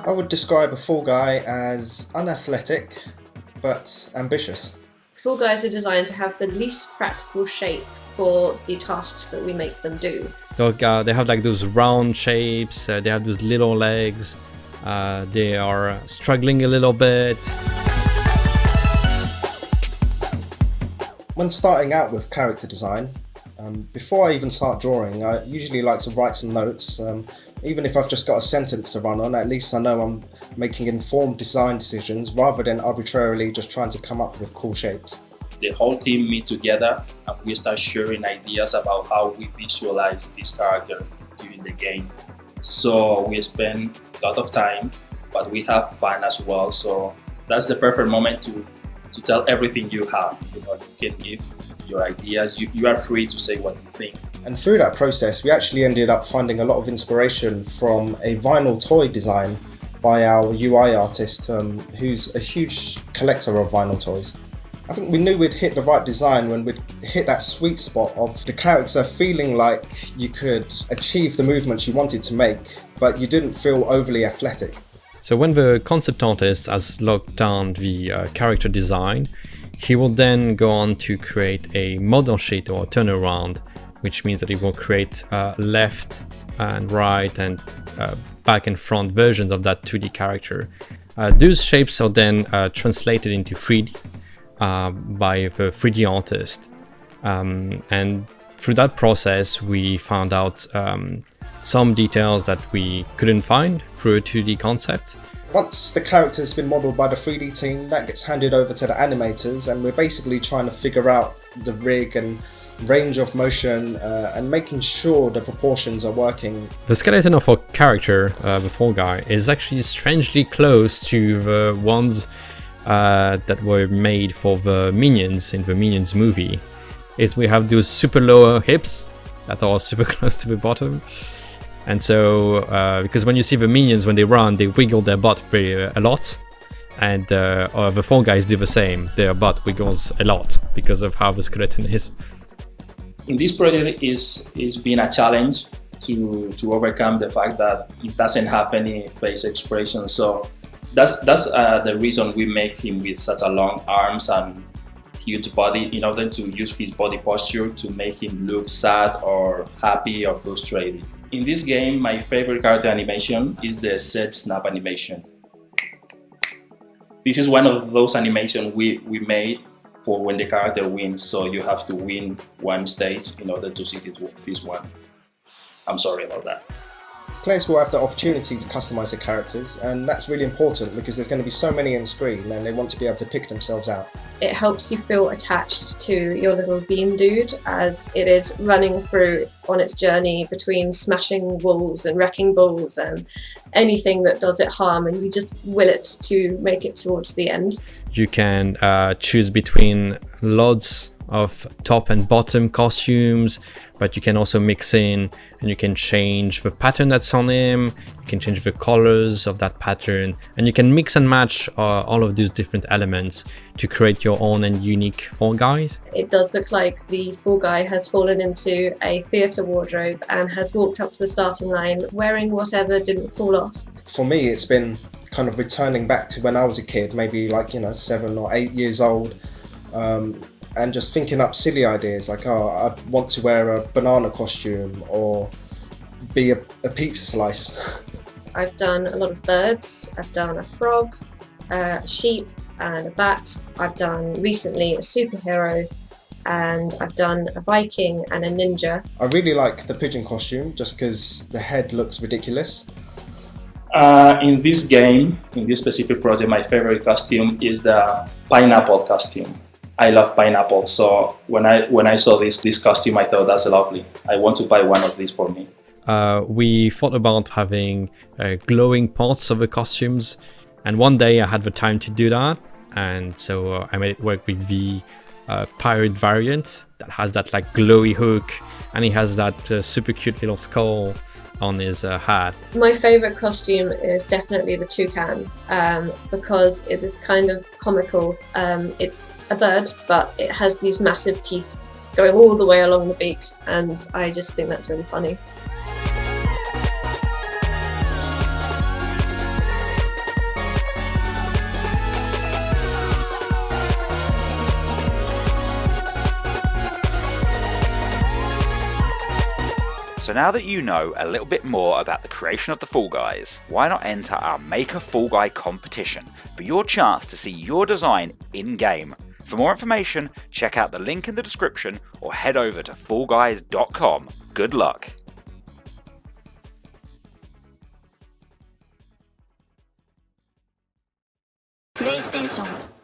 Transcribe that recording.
I would describe a Fall Guy as unathletic but ambitious. Fall Guys are designed to have the least practical shape for the tasks that we make them do. They have like those round shapes, they have those little legs, they are struggling a little bit. When starting out with character design, before I even start drawing, I usually like to write some notes. Even if I've just got a sentence to run on, at least I know I'm making informed design decisions rather than arbitrarily just trying to come up with cool shapes. The whole team meet together and we start sharing ideas about how we visualize this character during the game. So we spend a lot of time, but we have fun as well. So that's the perfect moment to tell everything you have. You can give your ideas. You are free to say what you think. And through that process, we actually ended up finding a lot of inspiration from a vinyl toy design by our UI artist, who's a huge collector of vinyl toys. I think we knew we'd hit the right design when we'd hit that sweet spot of the character feeling like you could achieve the movements you wanted to make, but you didn't feel overly athletic. So when the concept artist has locked down the character design, he will then go on to create a model sheet or a turnaround, which means that he will create left and right and back and front versions of that 2D character. Those shapes are then translated into 3D by the 3D artist. And through that process, we found out some details that we couldn't find through a 2D concept. Once the character has been modelled by the 3D team, that gets handed over to the animators, and we're basically trying to figure out the rig and range of motion and making sure the proportions are working. The skeleton of our character, the Fall Guy, is actually strangely close to the ones that were made for the Minions in the Minions movie. We have those super lower hips that are super close to the bottom. And so, because when you see the Minions, when they run, they wiggle their butt a lot. And the Fall Guys do the same. Their butt wiggles a lot because of how the skeleton is. In this project is been a challenge to overcome the fact that it doesn't have any face expression. So that's the reason we make him with such a long arms and huge body, in order to use his body posture to make him look sad or happy or frustrated. In this game, my favorite character animation is the set snap animation. This is one of those animations we made for when the character wins, so you have to win one stage in order to see this one. I'm sorry about that. Players will have the opportunity to customise their characters, and that's really important because there's going to be so many on screen and they want to be able to pick themselves out. It helps you feel attached to your little bean dude as it is running through on its journey between smashing walls and wrecking balls and anything that does it harm, and you just will it to make it towards the end. You can choose between loads of top and bottom costumes, but you can also mix in and you can change the pattern that's on him, you can change the colors of that pattern, and you can mix and match all of these different elements to create your own and unique Fall Guys. It does look like the Fall Guy has fallen into a theatre wardrobe and has walked up to the starting line wearing whatever didn't fall off. For me, it's been kind of returning back to when I was a kid, maybe like 7 or 8 years old, and just thinking up silly ideas like, oh, I want to wear a banana costume or be a pizza slice. I've done a lot of birds. I've done a frog, a sheep and a bat. I've done recently a superhero, and I've done a Viking and a ninja. I really like the pigeon costume just because the head looks ridiculous. In this game, in this specific project, my favorite costume is the pineapple costume. I love pineapple, so when I saw this costume, I thought that's lovely. I want to buy one of these for me. We thought about having glowing parts of the costumes, and one day I had the time to do that, and so I made it work with the pirate variant that has that like glowy hook, and he has that super cute little skull on his hat. My favourite costume is definitely the toucan, because it is kind of comical. It's a bird, but it has these massive teeth going all the way along the beak, and I just think that's really funny. So now that you know a little bit more about the creation of the Fall Guys, why not enter our Make a Fall Guy competition for your chance to see your design in-game. For more information, check out the link in the description or head over to fallguys.com. Good luck! PlayStation